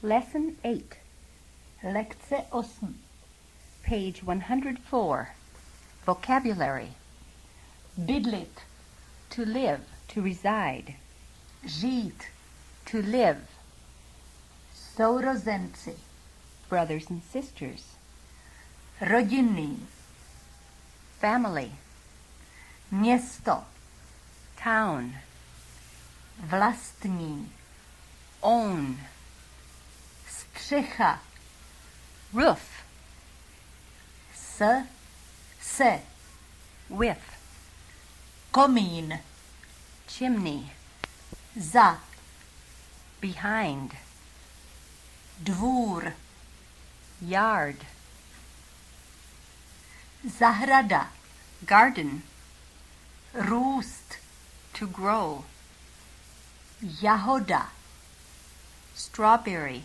Lesson 8, Lekce 8. page 104. Vocabulary. Bydlit, To live, to reside. žít, To live, sourozenci, brothers and sisters. rodinný, Family, město, town, vlastní, own, střecha, roof, se, with, komín, chimney, za, behind, dvůr, yard, zahrada, garden, růst, to grow, jahoda, strawberry,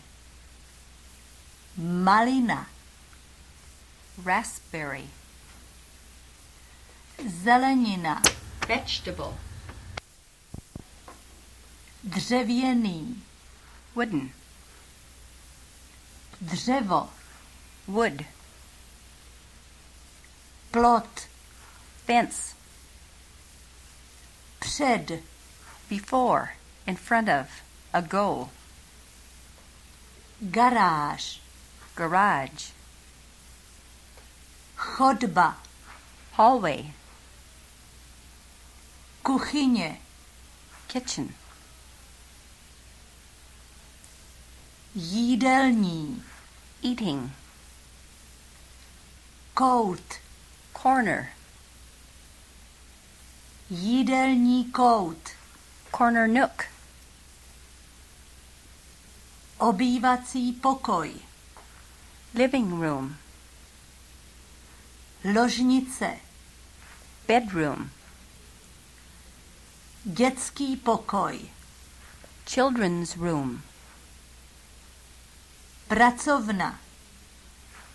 malina, raspberry, zelenina, vegetable, dřevěný, wooden, dřevo, wood, plot, fence, před, before, in front of, ago, garáž, garage, chodba, hallway, kuchyně, kitchen, jídelní, eating, kout, corner, jídelní kout, corner nook, obývací pokoj, living room, ložnice, bedroom, dětský pokoj, children's room, pracovna,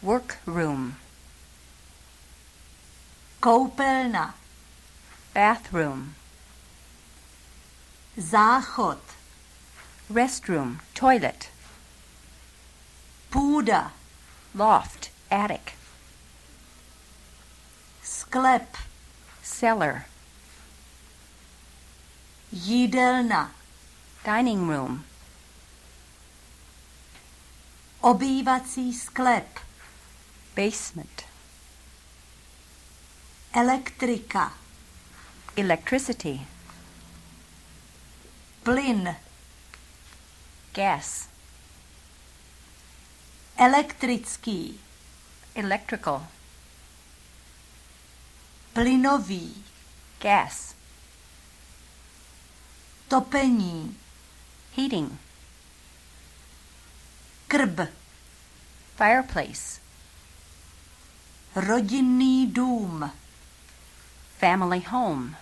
work room, koupelna, bathroom, záchod, restroom, toilet, půda, loft, attic, sklep, cellar, jídelna, dining room, obývací sklep, basement, elektrika, electricity, plyn, gas, elektrický, electrical, plynový, gas, topení, heating, krb, fireplace, rodinný dům, family home,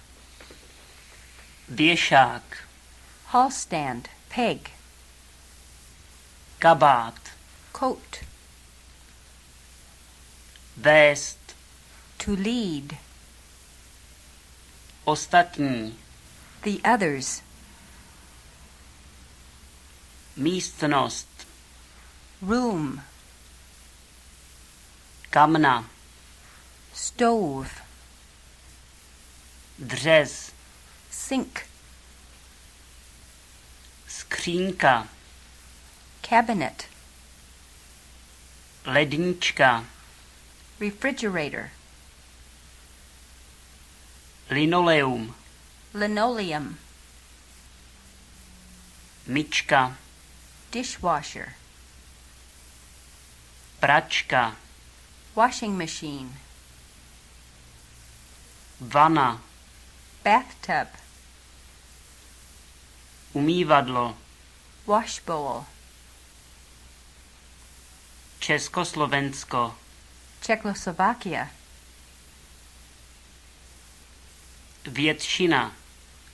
Věšák, hall stand, peg, kabát, coat, vést, to lead, ostatní, the others, místnost, room, kamna, stove, dřez, sink, skřínka, cabinet, lednička, refrigerator, linoleum, linoleum, myčka, dishwasher, pračka, washing machine, vana, bathtub, umývadlo, wash bowl, Československo, Czechoslovakia, většina,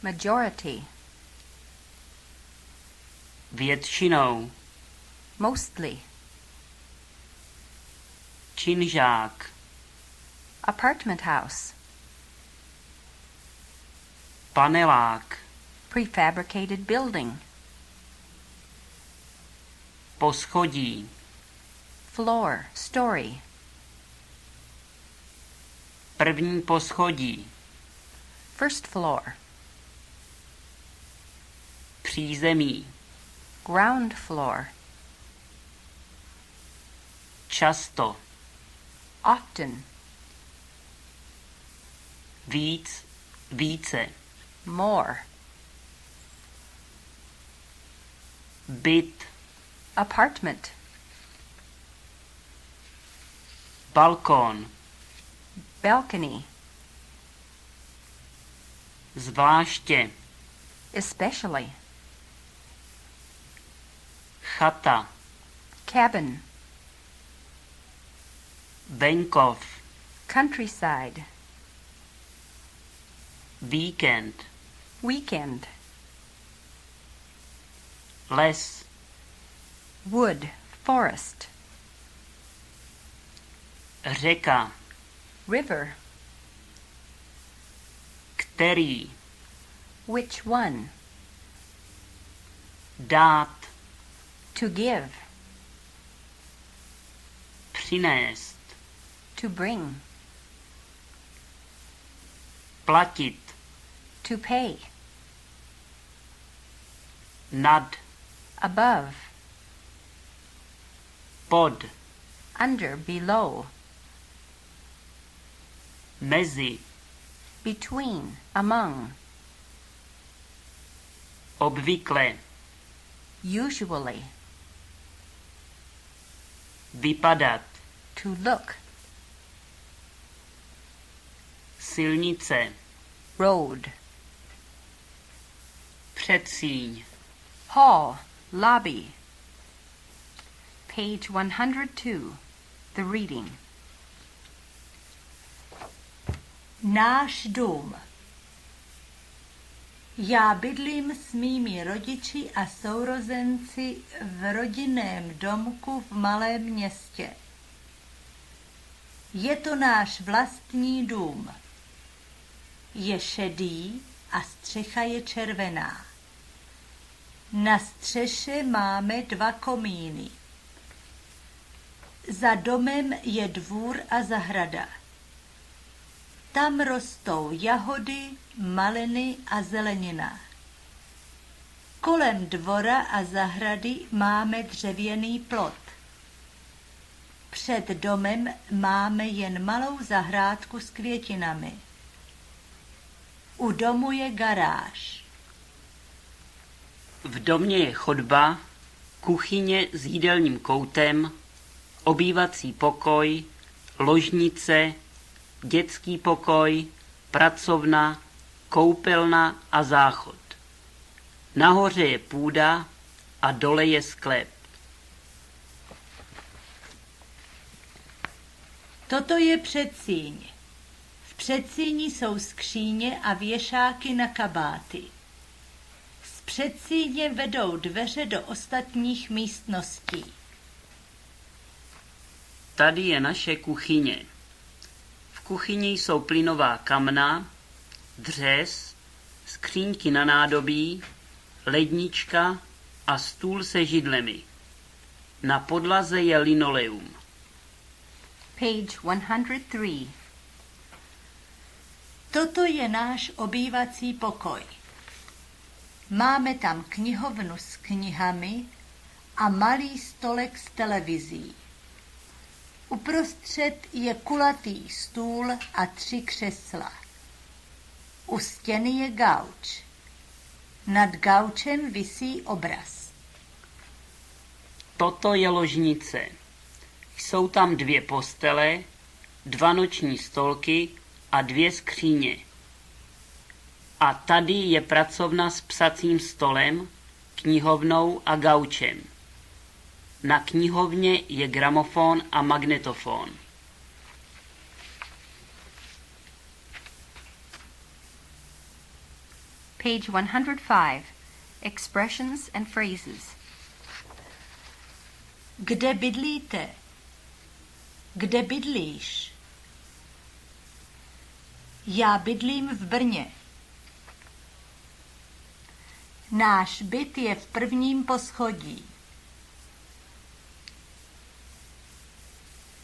majority, většinou, mostly, činžák, apartment house, panelák, prefabricated building, Poschodí. Floor. Story. První poschodí. First floor. Přízemí. Ground floor. Často. Often. Víc. Více. More. Byt. Apartment. Balkón. Balcony. Zvláště. Especially. Chata. Cabin. Venkov. Countryside. Víkend. Weekend. Les. Wood. Forest. Řeka. River. Který. Which one? Dát. To give. Přinést. To bring. Platit. To pay. Nad. Above. Pod. Under. Below. Mezi. Between. Among. Obvykle. Usually. Vypadat. To look. Silnice. Road. Předsíň. Hall. Lobby. Page 102. The reading. Náš dům. Já bydlím s mými rodiči a sourozenci v rodinném domku v malém městě. Je to náš vlastní dům. Je šedý a střecha je červená. Na střeše máme 2 komíny. Za domem je dvůr a zahrada. Tam rostou jahody, maliny a zelenina. Kolem dvora a zahrady máme dřevěný plot. Před domem máme jen malou zahrádku s květinami. U domu je garáž. V domě je chodba, kuchyně s jídelním koutem, obývací pokoj, ložnice, dětský pokoj, pracovna, koupelna a záchod. Nahoře je půda a dole je sklep. Toto je předsíň. V předsíni jsou skříně a věšáky na kabáty. Z předsíně vedou dveře do ostatních místností. Tady je naše kuchyně. V kuchyni jsou plynová kamna, dřez, skříňky na nádobí, lednička a stůl se židlemi. Na podlaze je linoleum. Page 103. Toto je náš obývací pokoj. Máme tam knihovnu s knihami a malý stolek s televizí. Uprostřed je kulatý stůl a 3 křesla. U stěny je gauč. Nad gaučem visí obraz. Toto je ložnice. Jsou tam 2 postele, 2 noční stolky a 2 skříně. A tady je pracovna s psacím stolem, knihovnou a gaučem. Na knihovně je gramofon a magnetofon. Page 105. Expressions and phrases. Kde bydlíte? Kde bydlíš? Já bydlím v Brně. Náš byt je v 1. poschodí.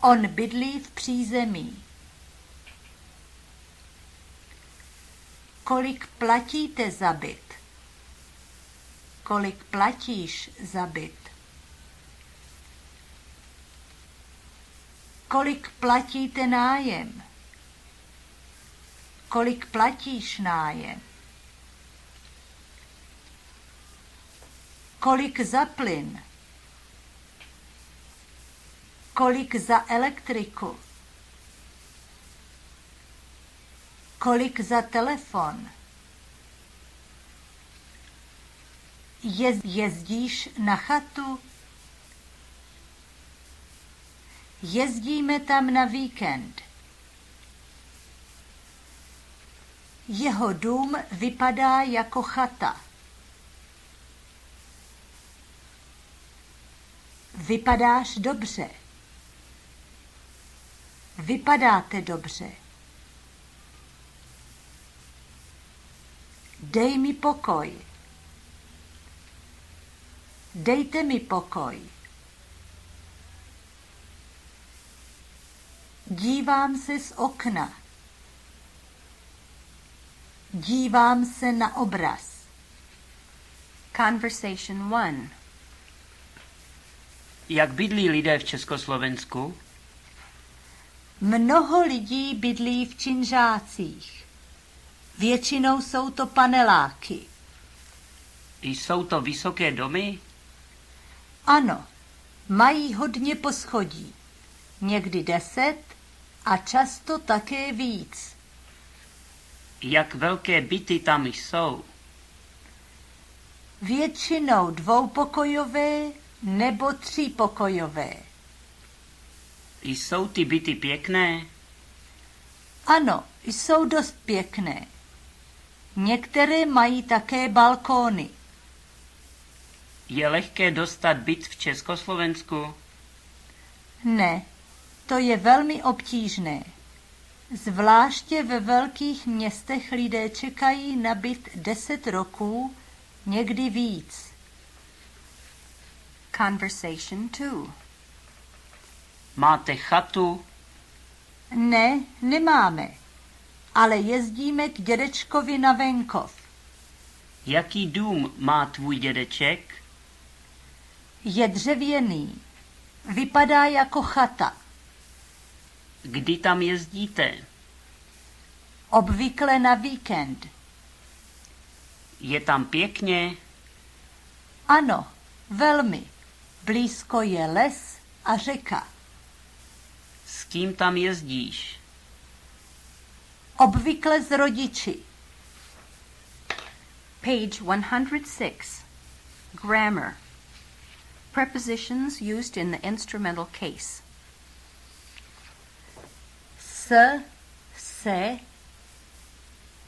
On bydlí v přízemí. Kolik platíte za byt? Kolik platíš za byt? Kolik platíte nájem? Kolik platíš nájem? Kolik za plyn? Kolik za elektriku? Kolik za telefon? Jezdíš na chatu? Jezdíme tam na víkend. Jeho dům vypadá jako chata. Vypadáš dobře. Vypadáte dobře. Dej mi pokoj. Dejte mi pokoj. Dívám se z okna. Dívám se na obraz. Conversation 1. Jak bydlí lidé v Československu? Mnoho lidí bydlí v činžácích. Většinou jsou to paneláky. Jsou to vysoké domy? Ano, mají hodně poschodí. Někdy 10 a často také víc. Jak velké byty tam jsou? Většinou dvoupokojové nebo třípokojové. Jsou ty byty pěkné? Ano, jsou dost pěkné. Některé mají také balkóny. Je lehké dostat byt v Československu? Ne, to je velmi obtížné. Zvláště ve velkých městech lidé čekají na byt 10 roků, někdy víc. Conversation 2. Máte chatu? Ne, nemáme, ale jezdíme k dědečkovi na venkov. Jaký dům má tvůj dědeček? Je dřevěný, vypadá jako chata. Kdy tam jezdíte? Obvykle na víkend. Je tam pěkně? Ano, velmi. Blízko je les a řeka. S kým tam jezdíš? Obvykle s rodiči. Page 106. Grammar. Prepositions used in the instrumental case. S, se,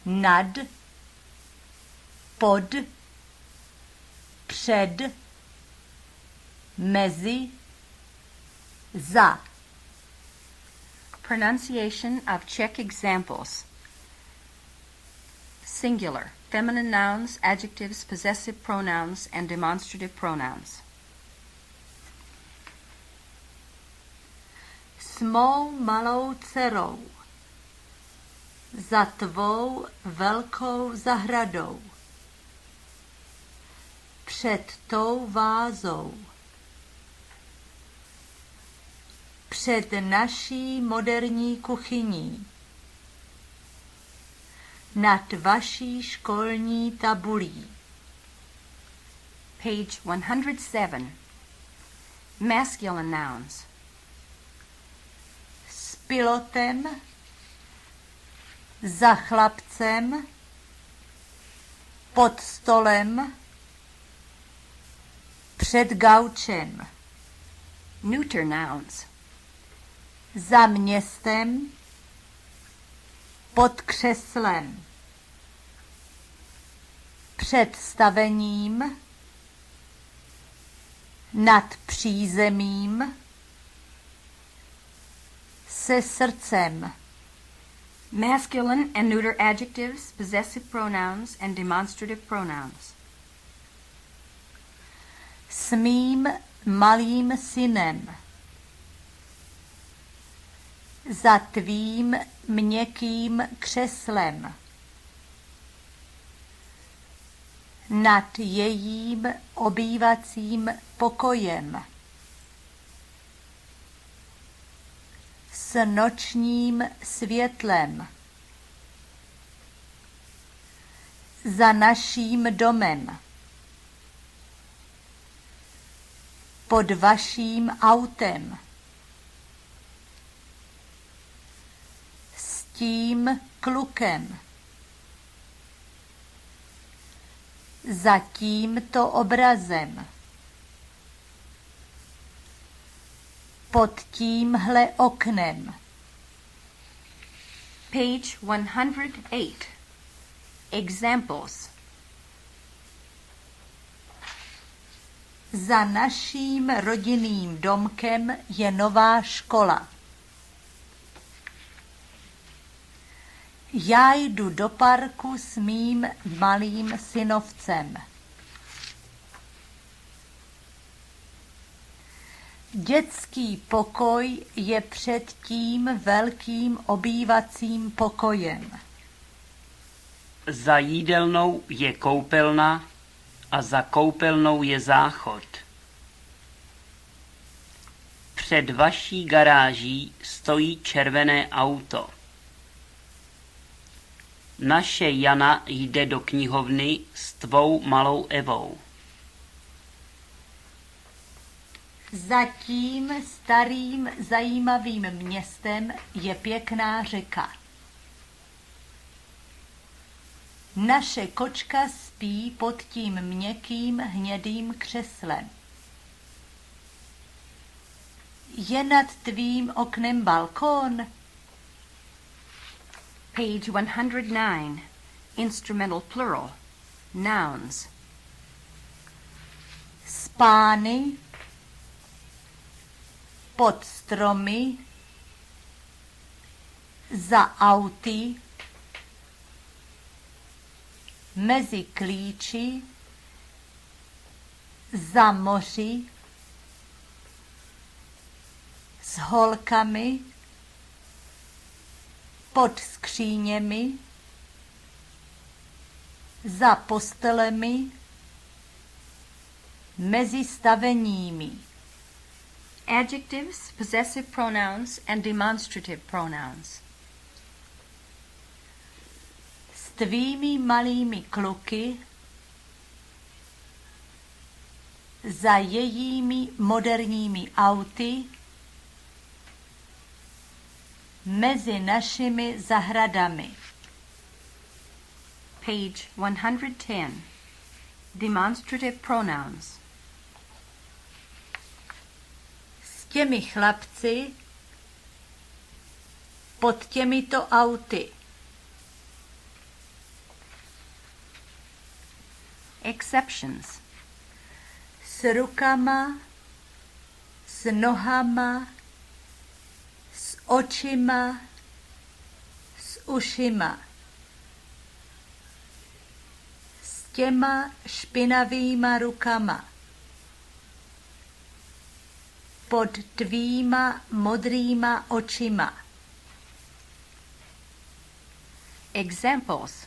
nad, pod, před, mezi, za. Pronunciation of Czech examples. Singular. Feminine nouns, adjectives, possessive pronouns, and demonstrative pronouns. S mou malou dcerou. Za tvou velkou zahradou. Před tou vázou. Před naší moderní kuchyní. Nad vaší školní tabulí. Page 107. Masculine nouns. S pilotem. Za chlapcem. Pod stolem. Před gaučem. Neuter nouns. Za městem. Pod křeslem. Před stavením. Nad přízemím. Se srdcem. Masculine and neuter adjectives, possessive pronouns, and demonstrative pronouns. S mým malým synem. Za tvým měkkým křeslem. Nad jejím obývacím pokojem. S nočním světlem. Za naším domem. Pod vaším autem. S tím klukem. Za tímto obrazem. Pod tímhle oknem. Page 108. Examples. Za naším rodinným domkem je nová škola. Já jdu do parku s mým malým synovcem. Dětský pokoj je před tím velkým obývacím pokojem. Za jídelnou je koupelna a za koupelnou je záchod. Před vaší garáží stojí červené auto. Naše Jana jde do knihovny s tvou malou Evou. Za tím starým zajímavým městem je pěkná řeka. Naše kočka spí pod tím měkkým hnědým křeslem. Je nad tvým oknem balkón? Page 109. Instrumental plural. Nouns. Spány, pod stromy, za auty, mezi klíči, za moři, s holkami, pod skříněmi, za postelemi, mezi staveními. Adjectives, possessive pronouns, and demonstrative pronouns. S tvými malými kluky, za jejími moderními auty, mezi našimi zahradami. Page 110. Demonstrative pronouns. S těmi chlapci, pod těmito auty. Exceptions. S rukama, s nohama, s očima, s ušima. S těma špinavýma rukama. Pod tvýma modrýma očima. Examples.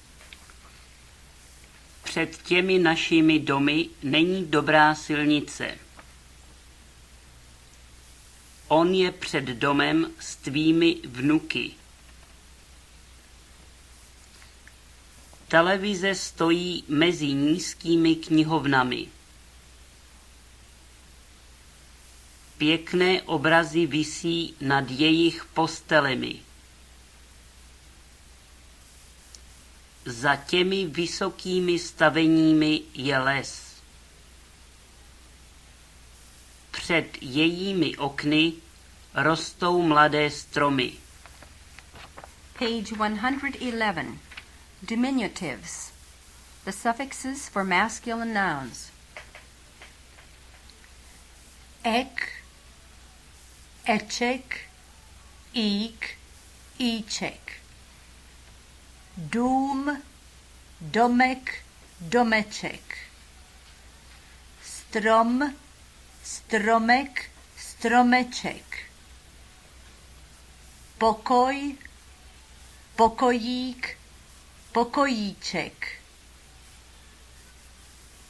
Před těmi našimi domy není dobrá silnice. On je před domem s tvými vnuky. Televize stojí mezi nízkými knihovnami. Pěkné obrazy visí nad jejich postelemi. Za těmi vysokými staveními je les. Před jejími okny rostou mladé stromy. Page 111. Diminutives. The suffixes for masculine nouns. Ek, eček, ík, íček. Dům, domek, domeček. Strom, stromek, stromeček. pokoj, pokojík, pokojíček,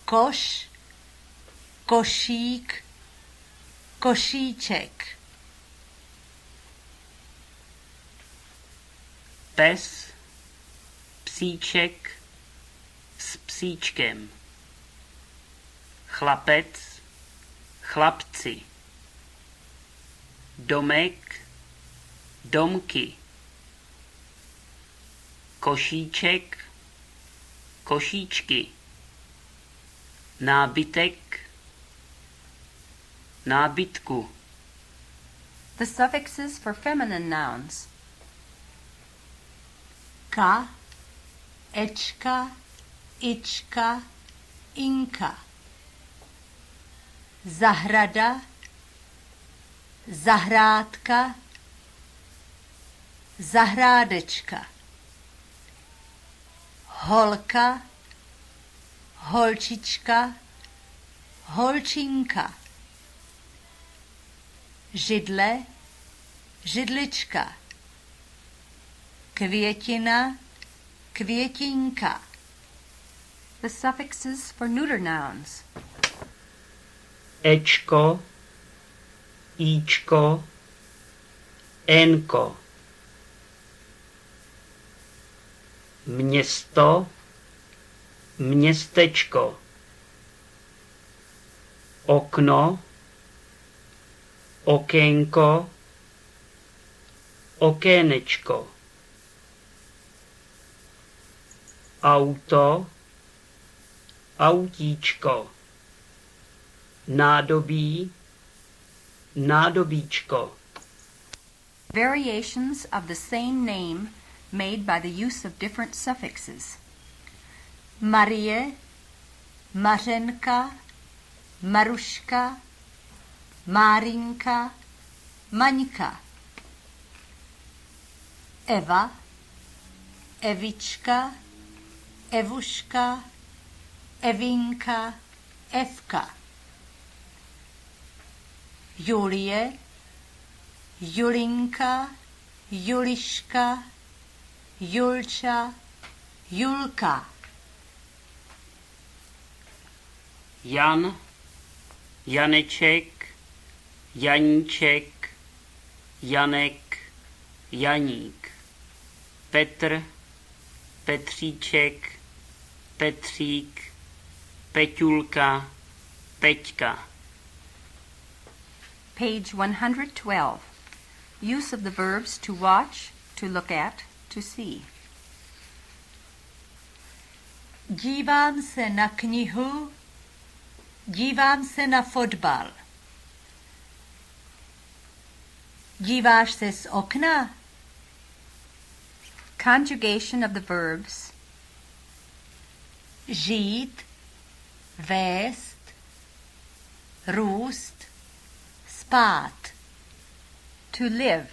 koš, košík, košíček, pes, psíček s psíčkem, chlapec, chlapci, domek, domky, košíček, košíčky, nábytek, nábytku. The suffixes for feminine nouns. ka, ečka, ička, inka, zahrada, zahrádka, zahrádečka, holka, holčička, holčinka, židle, židlička, květina, květinka. The suffixes for neuter nouns. Ečko, íčko, enko. Město, městečko. Okno, okénko, okénečko. Auto, autíčko. Nádobí, nádobíčko. Variations of the same name made by the use of different suffixes. Marie, Mařenka, Maruška, Márinka, Maňka. Eva, Evička, Evuška, Evinka, Evka. Julie, Julinka, Juliška, Julča, Julka. Jan, Janeček, Janíček, Janek, Janík. Petr, Petříček, Petřík, Peťulka, Peťka. Page 112. Use of the verbs to watch, to look at, to see. Dívám se na knihu, dívám se na fotbal. Díváš se z okna? Conjugation of the verbs Žít, vést, růst, spát. to live,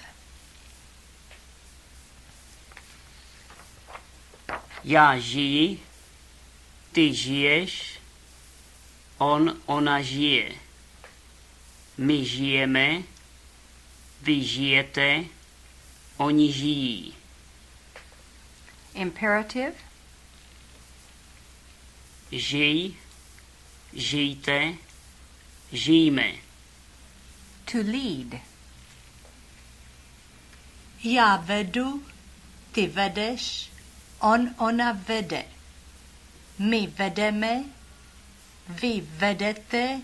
Já žiji, ty žiješ, ona žije. My žijeme, vy žijete, oni žijí. imperative, Žij, žijte, žijme. to lead, Já vedu, ty vedeš, ona vede. My vedeme, vy vedete,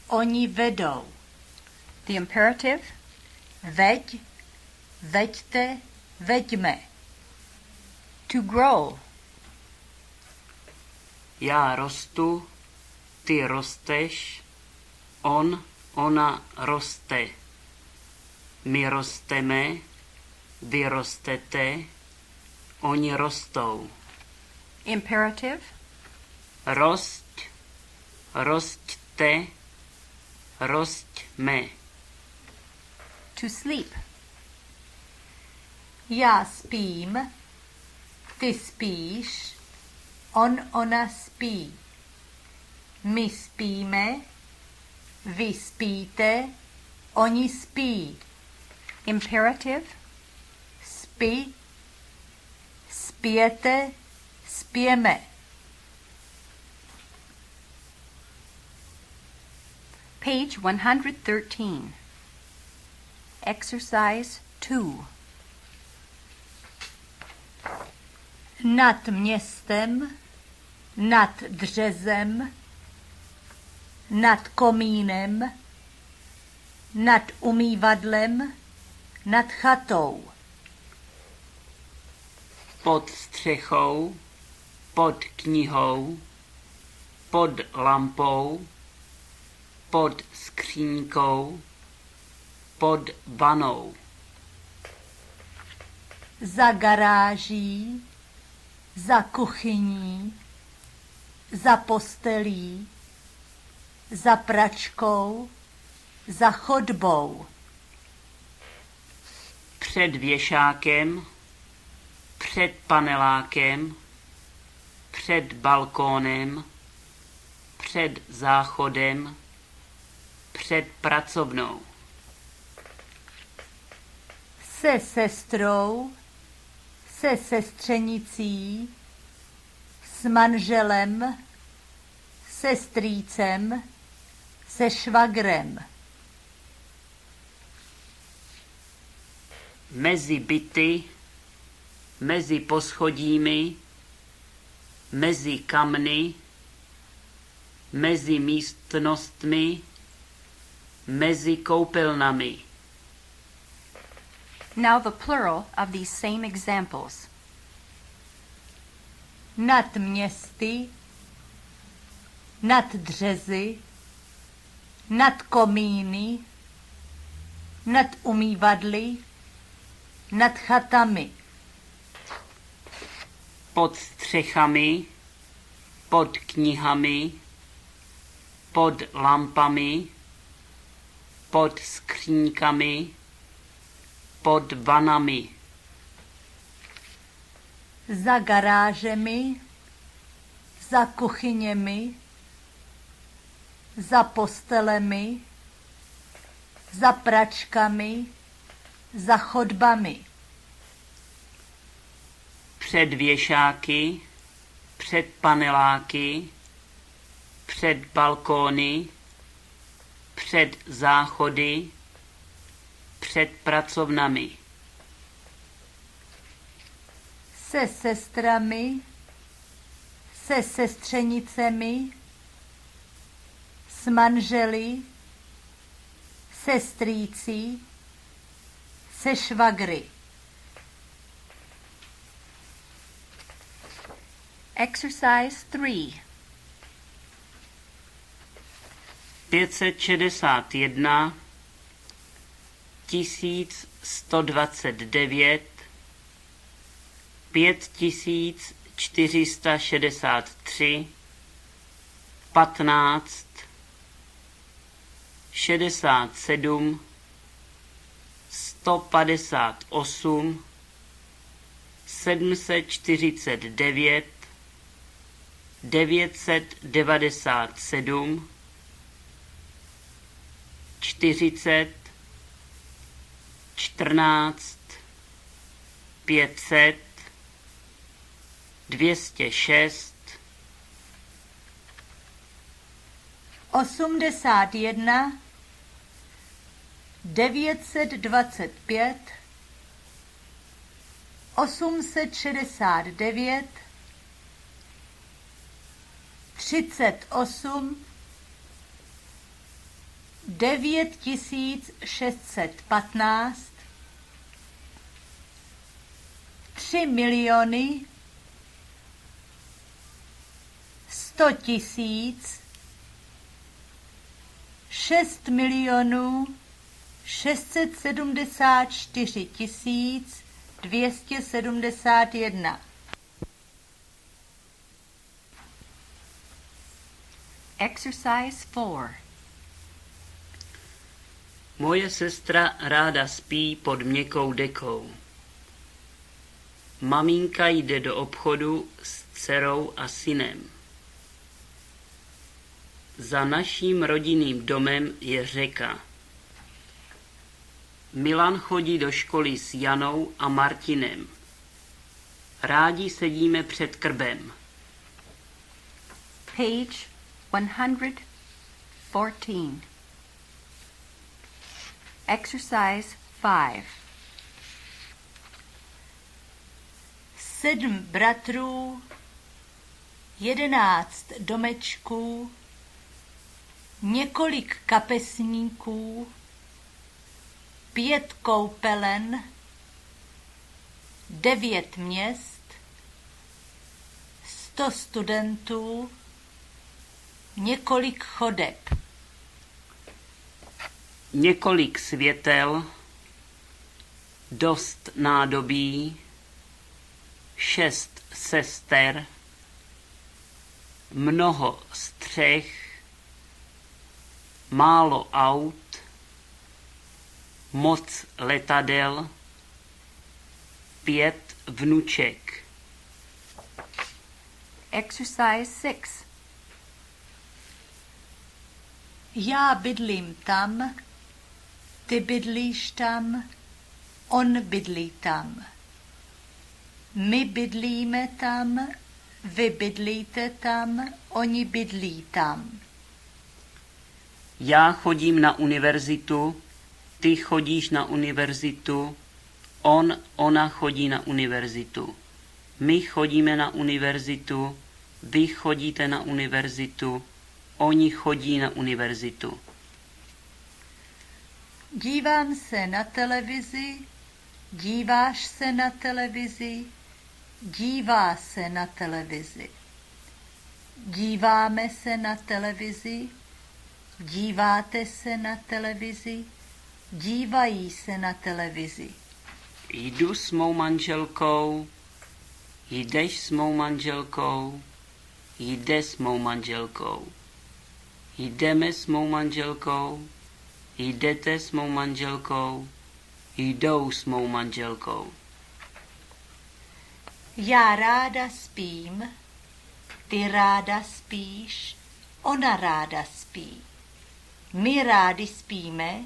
oni vedou. the imperative, Veď, veďte, veďme. to grow, Já rostu, ty rosteš, ona roste. My rosteme, vy rostete, oni rostou. imperative, Rosť, rosťte, rosťme. to sleep, Já spím, ty spíš, ona spí. My spíme, vy spíte, oni spí. imperative, spí, spěte, spěme. Page 113. Exercise 2. Nad městem, nad dřezem, nad komínem, nad umývadlem, nad chatou. Pod střechou, pod knihou, pod lampou, pod skříňkou, pod vanou. Za garáží, za kuchyní, za postelí, za pračkou, za chodbou. Před věšákem, před panelákem, před balkónem, před záchodem, před pracovnou. Se sestrou, se sestřenicí, s manželem, se strýcem, se švagrem. Mezi byty, mezi poschodími, mezi kamny, mezi místnostmi, mezi koupelnami. Now the plural of these same examples. Nad městy, nad dřezy, nad komíny, nad umývadly, nad chatami. Pod střechami, pod knihami, pod lampami, pod skříňkami, pod vanami. Za garážemi, za kuchyněmi, za postelemi, za pračkami, za chodbami. Před věšáky, před paneláky, před balkóny, před záchody, před pracovnami. Se sestrami, se sestřenicemi, s manželi, se strýci, se švagry. Exercise 3. 561, 1129, 5463, 15, 67, 158, 749, 997, 40, 14, 500, 206, 81, 925, 869, 38, 9615, 3 miliony 100 000, 6 milionů 674 271. Exercise 4. Moje sestra ráda spí pod měkkou dekou. Maminka jde do obchodu s dcerou a synem. Za naším rodinným domem je řeka. Milan chodí do školy s Janou a Martinem. Rádi sedíme před krbem. Page 114. Exercise 5. 7 bratrů, 11 domečků, několik kapesníků, 5 koupelen, 9 měst, 100 studentů, několik chodeb. Několik světel, dost nádobí, 6 sester, mnoho střech, málo aut, moc letadel, 5 vnuček. Exercise 6. Já bydlím tam, ty bydlíš tam, on bydlí tam. My bydlíme tam, vy bydlíte tam, oni bydlí tam. Já chodím na univerzitu, ty chodíš na univerzitu, ona chodí na univerzitu. My chodíme na univerzitu, vy chodíte na univerzitu, oni chodí na univerzitu. Dívám se na televizi, díváš se na televizi, dívá se na televizi. Díváme se na televizi, díváte se na televizi, dívají se na televizi. Jdu s mou manželkou, jdeš s mou manželkou, jde s mou manželkou. Jdeme s mou manželkou, jdete s mou manželkou, jdou s mou manželkou. Já ráda spím, ty ráda spíš, ona ráda spí. My rádi spíme,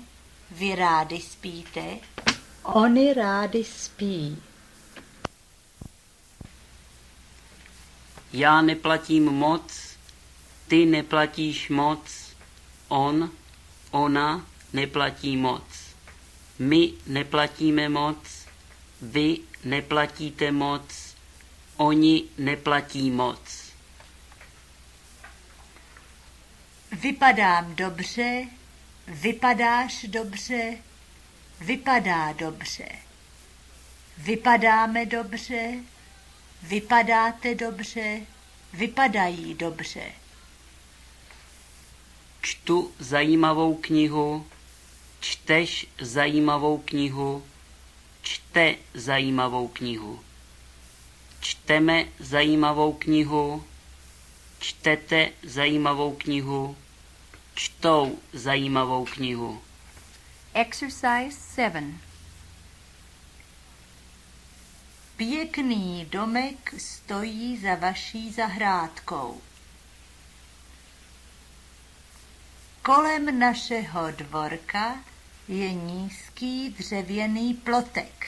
vy rádi spíte, oni rádi spí. Já neplatím moc, ty neplatíš moc, ona neplatí moc. My neplatíme moc, vy neplatíte moc, oni neplatí moc. Vypadám dobře, vypadáš dobře, vypadá dobře. Vypadáme dobře, vypadáte dobře, vypadají dobře. Čtu zajímavou knihu, čteš zajímavou knihu, čte zajímavou knihu. Čteme zajímavou knihu, čtete zajímavou knihu, čtou zajímavou knihu. Exercise 7. Pěkný domek stojí za vaší zahrádkou. Kolem našeho dvorka je nízký dřevěný plotek.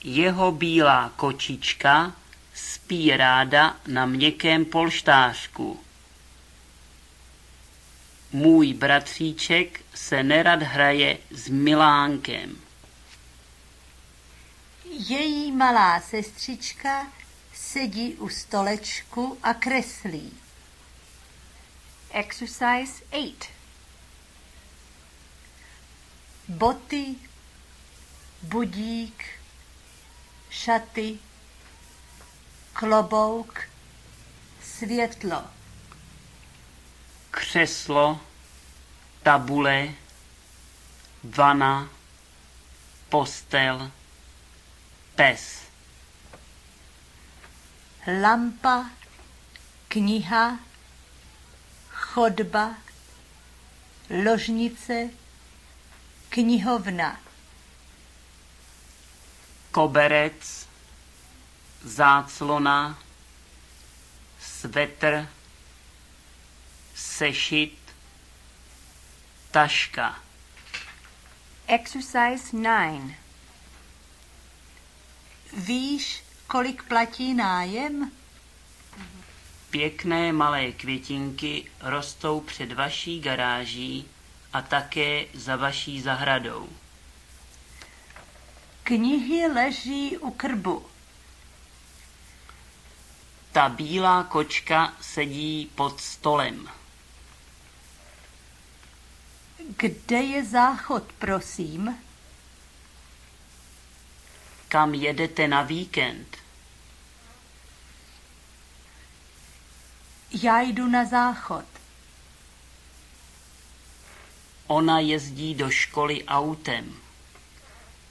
Jeho bílá kočička spí ráda na měkkém polštářku. Můj bratříček se nerad hraje s Milánkem. Její malá sestřička sedí u stolečku a kreslí. Exercise 8. Boty, budík, šaty, klobouk, světlo. Křeslo, tabule, vana, postel, pes. Lampa, kniha, chodba, ložnice, knihovna. Koberec, záclona, svetr, sešit, taška. Exercise 9. Víš, kolik platí nájem? Pěkné malé květinky rostou před vaší garáží a také za vaší zahradou. Knihy leží u krbu. Ta bílá kočka sedí pod stolem. Kde je záchod, prosím? Kam jedete na víkend? Já jdu na záchod. Ona jezdí do školy autem.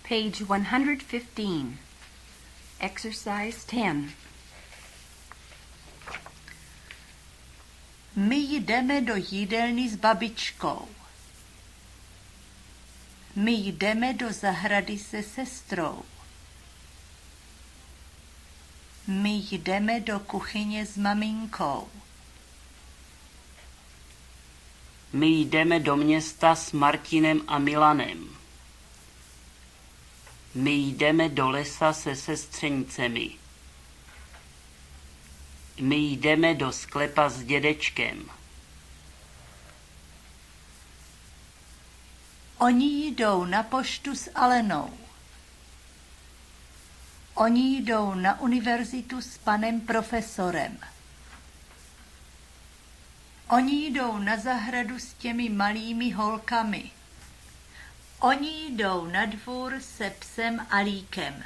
Page 115. Exercise 10. My jdeme do jídelny s babičkou. My jdeme do zahrady se sestrou. My jdeme do kuchyně s maminkou. My jdeme do města s Martinem a Milanem. My jdeme do lesa se sestřenicemi. My jdeme do sklepa s dědečkem. Oni jdou na poštu s Alenou. Oni jdou na univerzitu s panem profesorem. Oni jdou na zahradu s těmi malými holkami. Oni jdou na dvůr se psem Alíkem.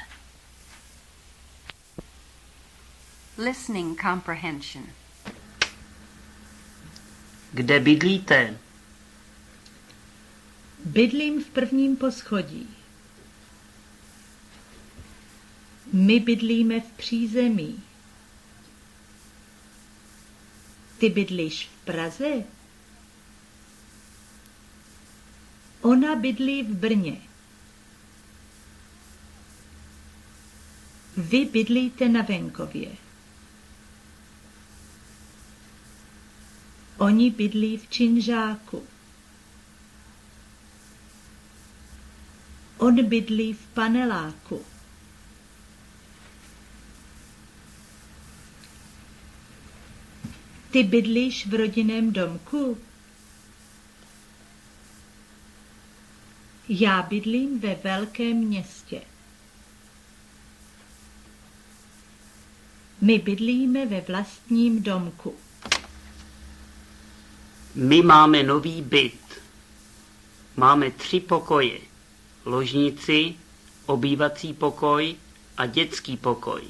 Listening comprehension. Kde bydlíte? Bydlím v prvním poschodí. My bydlíme v přízemí. Ty bydlíš v Praze? Ona bydlí v Brně. Vy bydlíte na venkově. Oni bydlí v Činžáku. On bydlí v paneláku. Ty bydlíš v rodinném domku? Já bydlím ve velkém městě. My bydlíme ve vlastním domku. My máme nový byt. Máme 3 pokoje. Ložnici, obývací pokoj a dětský pokoj.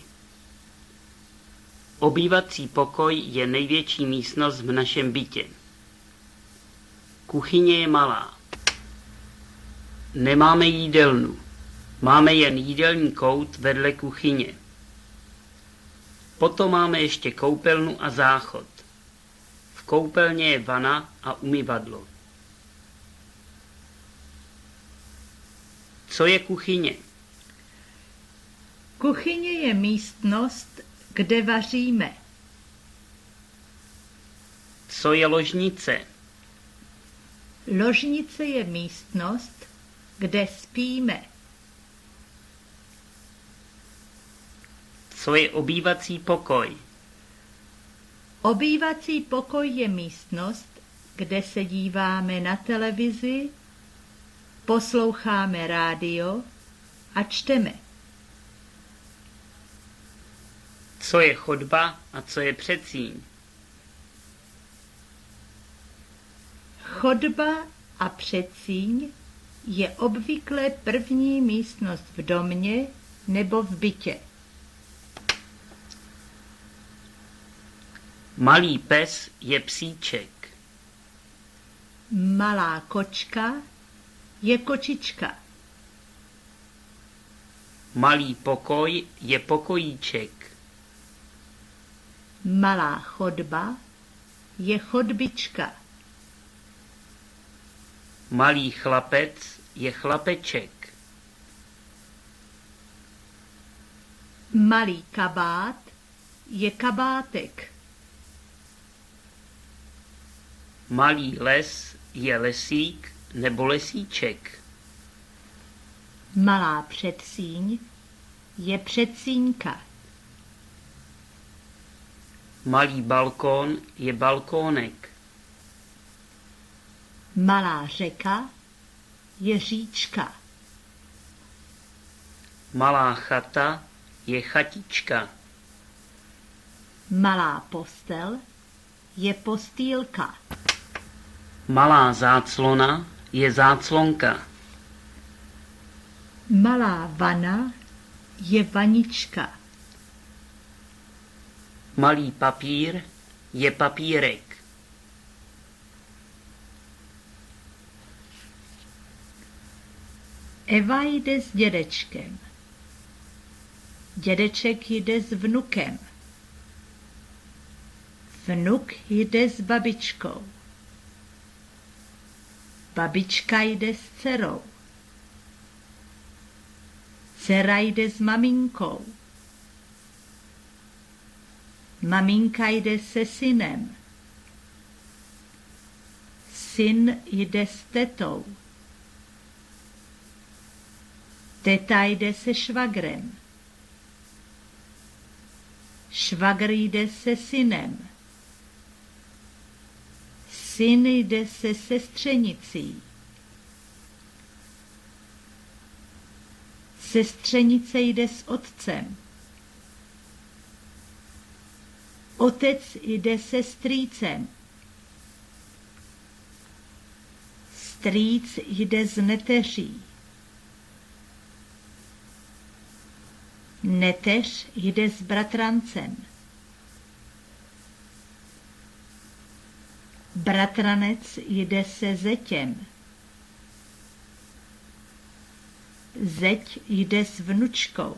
Obývací pokoj je největší místnost v našem bytě. Kuchyně je malá. Nemáme jídelnu. Máme jen jídelní kout vedle kuchyně. Potom máme ještě koupelnu a záchod. V koupelně je vana a umyvadlo. Co je kuchyně? Kuchyně je místnost, kde vaříme. Co je ložnice? Ložnice je místnost, kde spíme. Co je obývací pokoj? Obývací pokoj je místnost, kde se díváme na televizi, posloucháme rádio a čteme. Co je chodba a co je předsíň? Chodba a předsíň je obvykle první místnost v domě nebo v bytě. Malý pes je psíček. Malá kočka je kočička. Malý pokoj je pokojíček. Malá chodba je chodbička. Malý chlapec je chlapeček. Malý kabát je kabátek. Malý les je lesík nebo lesíček. Malá předsíň je předsíňka. Malý balkón je balkónek. Malá řeka je říčka. Malá chata je chatička. Malá postel je postýlka. Malá záclona je záclonka. Malá vana je vanička. Malý papír je papírek. Eva jde s dědečkem. Dědeček jde s vnukem. Vnuk jde s babičkou. Babička jde s dcerou. Dcera jde s maminkou. Maminka jde se synem. Syn jde s tetou. Teta jde se švagrem. Švagr jde se synem. Syn jde se sestřenicí. Sestřenice jde s otcem. Otec jde se strýcem. Strýc jde s neteří. Neteř jde s bratrancem. Bratranec jde se zetěm. Zeť jde s vnučkou.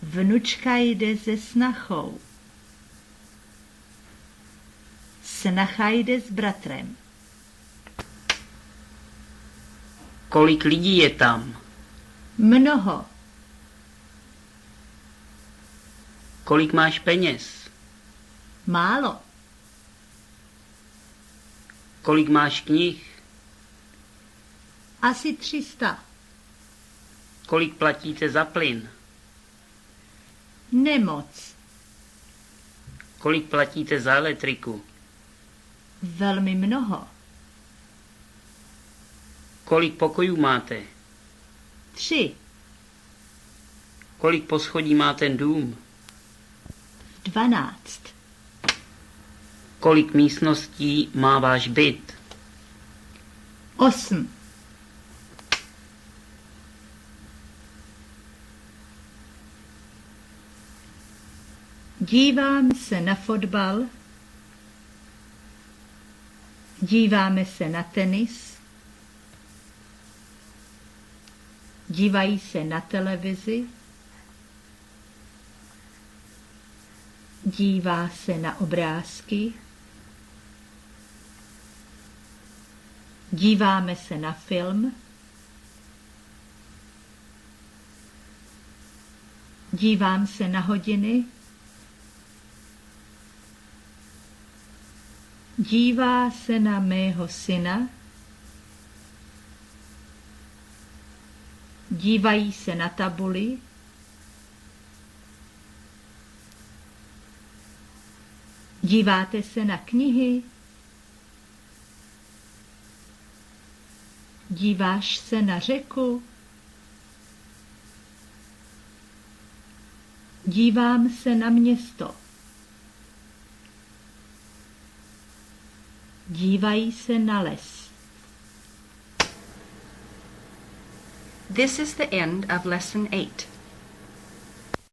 Vnučka jde se snachou. Snacha jde s bratrem. Kolik lidí je tam? Mnoho. Kolik máš peněz? Málo. Kolik máš knih? Asi 300. Kolik platíte za plyn? Nemoc. Kolik platíte za elektriku? Velmi mnoho. Kolik pokojů máte? 3. Kolik poschodí má ten dům? 12. Kolik místností má váš byt? 8. Dívám se na fotbal, díváme se na tenis, dívají se na televizi, dívá se na obrázky, díváme se na film, dívám se na hodiny, dívá se na mého syna, dívají se na tabuli, díváte se na knihy, díváš se na řeku, dívám se na město. Dívají se na les. This is the end of Lesson 8.